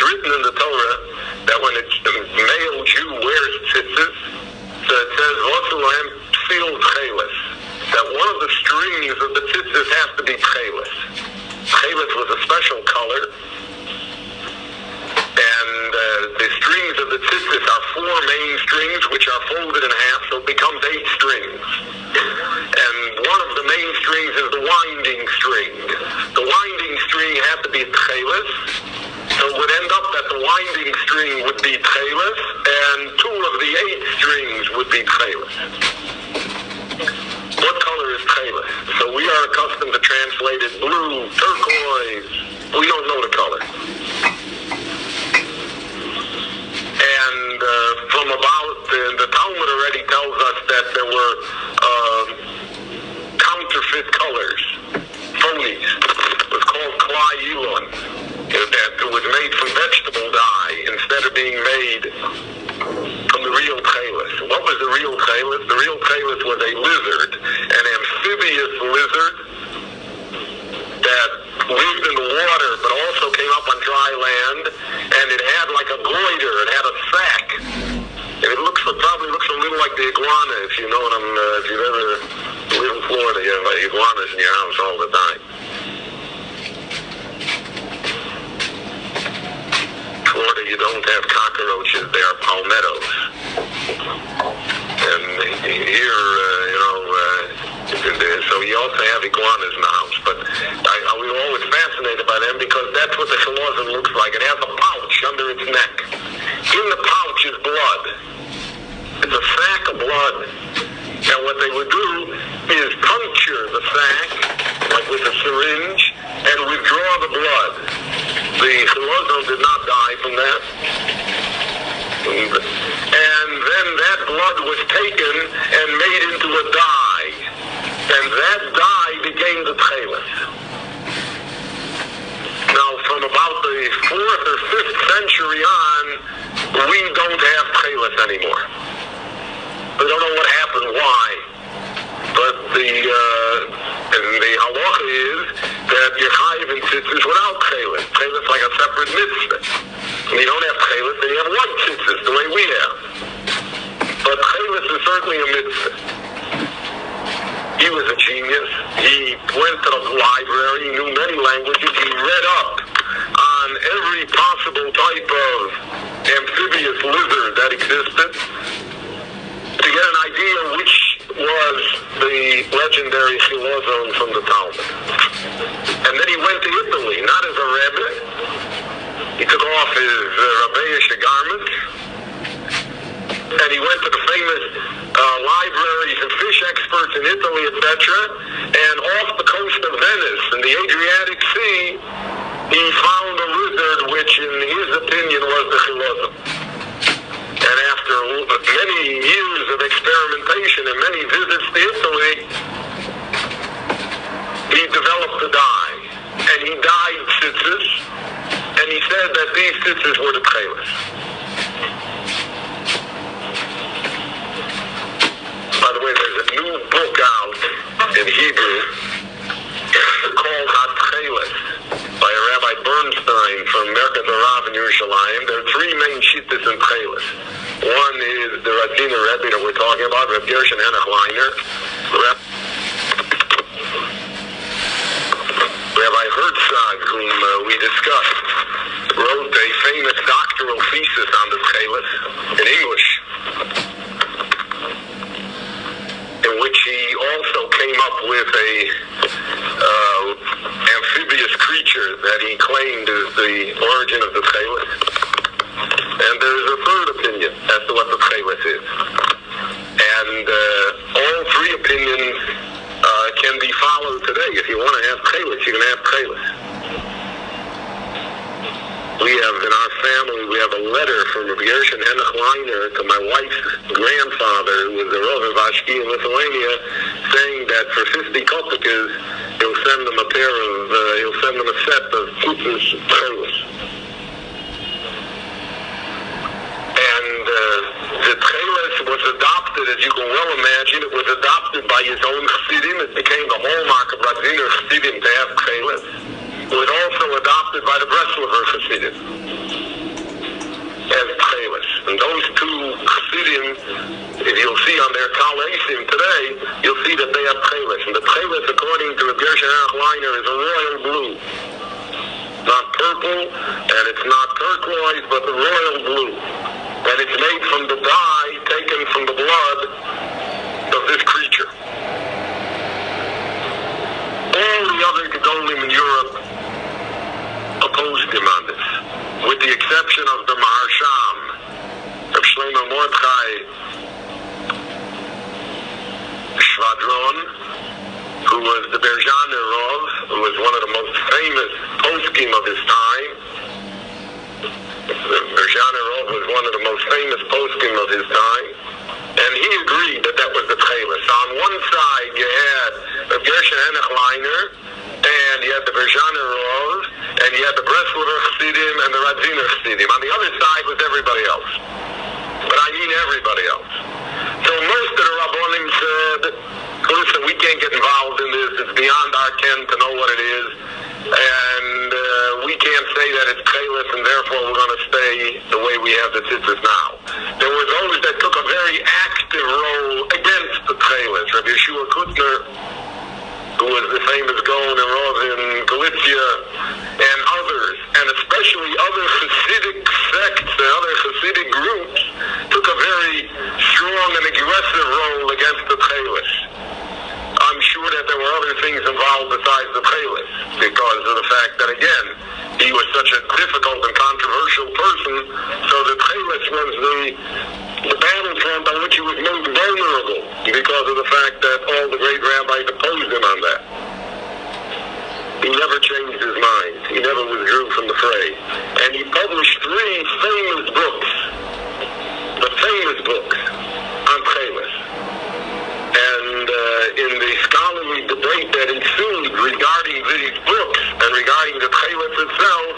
written in the Torah that when a male Jew wears tzitzis, so it says, Vosulam psil techeles, that one of the strings of the tzitzis has to be techeles. Techeles was a special color, and the strings of the tzitzis are 4 main strings, which are folded in half, so it becomes 8 strings. And one of the main strings is the winding string. The winding string had to be techeles, so it would end up that the winding string would be techeles, and 2 of the 8 strings would be techeles. What color is techeles? So we are accustomed to translate it blue, turquoise. We don't know the color. And from about, the Talmud already tells us that there were counterfeit colors, phonies. It was called klai ilon, that it was made from vegetable dye instead of being made from the real techeles. What was the real techeles? The real techeles was a lizard, an amphibious lizard that lived in the water but also came up on dry land, and it had like a goiter, it had a sac. And it probably looks a little like the iguana, if you know what if you've ever lived in Florida, you have iguanas in your house all the time. Florida, you don't have cockroaches, they are palmettos. And here, so you also have iguanas in the house. But we were always fascinated by them because that's what the techeles looks like. It has a pouch under its neck. In the pouch is blood. It's a sack of blood. And what they would do is puncture the sack, like with a syringe, and withdraw the blood. The techeles did not die from that. And then that blood was taken and made into a dye. And that dye became the techeles. Now, from about the 4th or 5th century on, we don't have techeles anymore. We don't know what happened, why. But the halacha is that you're chayiv in tzitzis without techeles. Techeles like a separate mitzvah. When you don't have techeles, then you have 1 tzitzis, the way we have. But techeles is certainly a mitzvah. He was a genius. He went to the library, he knew many languages, he read up on every possible type of amphibious lizard that existed to get an idea which was the legendary techeles from the Talmud. And then he went to Italy, not as a rebbe. He took off his rabbeish garments, and he went to the famous libraries and fish experts in Italy, etc. And off the coast of Venice, in the Adriatic Sea, he found a lizard which, in his opinion, was the techeles. And after many years of experimentation and many visits to Italy, he developed the dye. And he dyed tzitzis, and he said that these tzitzis were the techeles. By the way, there's a new book out in Hebrew called Techelet by a Rabbi Bernstein from Merkaz Arav in Yerushalayim. There are 3 main shittas in Techelet. One is the Radziner Rebbe that we're talking about, Reb Gershon Henoch Leiner. Rabbi Herzog, whom we discussed, wrote a famous doctoral thesis on the Techelet in English, in which he also came up with a amphibious creature that he claimed is the origin of the techeles. And there's a 3rd opinion as to what the techeles is. And all 3 opinions can be followed today. If you want to have techeles, you can have techeles. We have, in our family, we have a letter from Reb Gershon Henoch Leiner to my wife's grandfather, who was the Rav of Ashki in Lithuania, saying that for 50 kopekas, he'll send them a set of tzitzis techeles. And the techeles was adopted, as you can well imagine, it was adopted by his own chassidim. It became the hallmark of Radziner chassidim to have techeles. It was also adopted by the Breslover Chassidim. as techeles. And those two chassidim, if you'll see on their kalesim today, you'll see that they have techeles. And the techeles, according to the Gershon Liner, is a royal blue. Not purple, and it's not turquoise, but the royal blue. And it's made from the dye taken from the blood of this creature. All the other Gedolim in Europe opposed him on this, with the exception of the Maharsham, of Shlomo Mordechai Shvadron, who was the Berzhaner Rov, who was one of the most famous poskim of his time. The Berzhaner Rov was one of the most famous poskim of his time, and he agreed that that was the techeles. So on one side you had the Gershon Liner, and you had the Berzhaner Rov, and you had the Breslover Chassidim and the Radziner Chassidim. On the other side was everybody else. But I mean everybody else. So most of the Rabbonim said, listen, we can't get involved in this. It's beyond our ken to know what it is. And we can't say that it's techeles, and therefore we're going to stay the way we have the tzitzis now. There were those that took a very active role against the techeles. Rabbi Yeshua Kutner, who was the famous Gaon and Rav in Galicia, and others, and especially other Hasidic sects and other Hasidic groups, took a very strong and aggressive role against the techeles. I'm sure that there were other things involved besides the techeles, because of the fact that, again, he was such a difficult and controversial person, so the techeles was the battlefront on which he was most vulnerable, because of the fact that all the great rabbis opposed him on that. He never changed his mind. He never withdrew from the fray. And he published 3 famous books, the famous books on techeles. And in the scholarly debate that ensued regarding these books and regarding the techeles itself,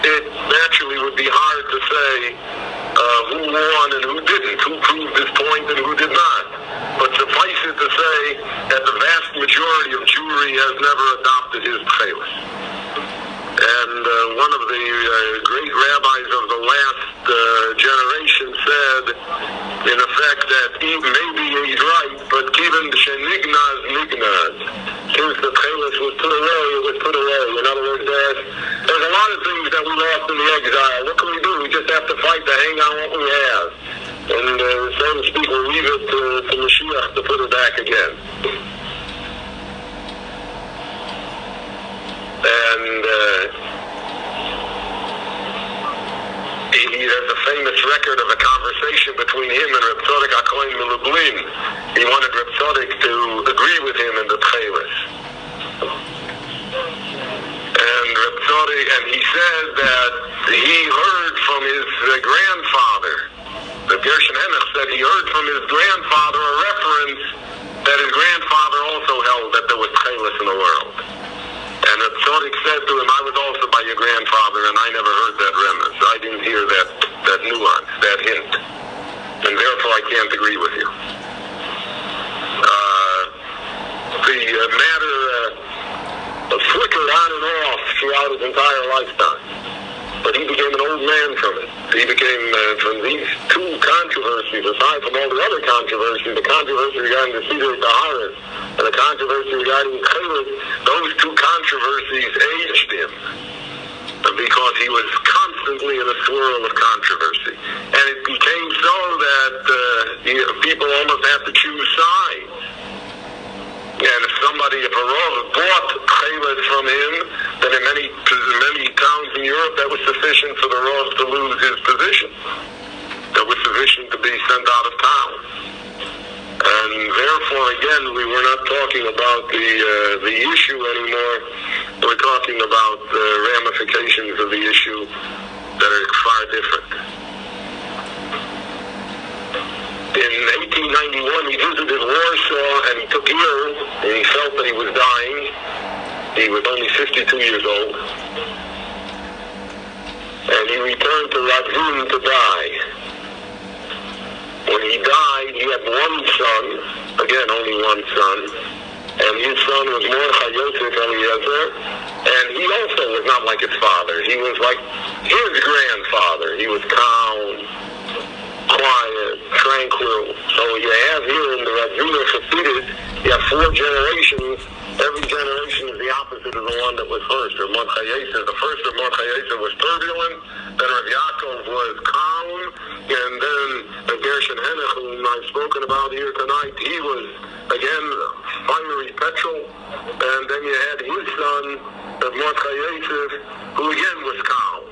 it naturally would be hard to say who won and who didn't, who proved his point and who did not. But suffice it to say that the vast majority of Jewry has never adopted his techeles. And one of the great rabbis of the last generation said, in effect, that maybe he's right, but given the shenignaz nignaz, since the techeles was put away, it was put away. In other words, there's a lot of things that we lost in the exile. What can we do? We just have to fight to hang on what we have. And so to speak, we'll leave it to Mashiach to put it back again. And there's a famous record of a conversation between him and Reb Tzadok HaKohen Milublin. He wanted Reb Tzadok to agree with him in the techeles. And Reb Tzadok, and he said that he heard from his grandfather. The Gershon Henech said he heard from his grandfather a reference that his grandfather also held that there was techeles in the world. And Reb Tzadok said to him, I was also by your grandfather, and I never heard that remez. I didn't hear that nuance, that hint. And therefore I can't agree with you. The matter flickered on and off throughout his entire lifetime. But he became an old man from it. He became, from these 2 controversies, aside from all the other controversies, the controversy regarding the Seder Taharis and the controversy regarding techeles, those 2 controversies aged him, because he was constantly in a swirl of controversy. And it became so that people almost have to choose sides. And if a Rav bought techeles from him, then in many towns in Europe, that was sufficient for the Rav to lose his position. That was sufficient to be sent out of town. And therefore, again, we were not talking about the issue anymore. We're talking about the ramifications of the issue that are far different. In 1891, he visited Warsaw, and he took ill, and he felt that he was dying. He was only 52 years old. And he returned to Radzin to die. When he died, he had one son, again, only one son, and his son was Mordechai Yosef Eliezer, and he also was not like his father. He was like his grandfather. He was calm, quiet, tranquil. So you have here in the Rajula Chassidus, you have 4 generations. Every generation is the opposite of the one that was first. Rav Chayesha, the first Rav Chayesha was turbulent, then Rav Yaakov was calm, and then the Gershon Henech, whom I've spoken about here tonight, he was, again, fiery petrol, and then you had his son, Rav Chayesha, who again was calm.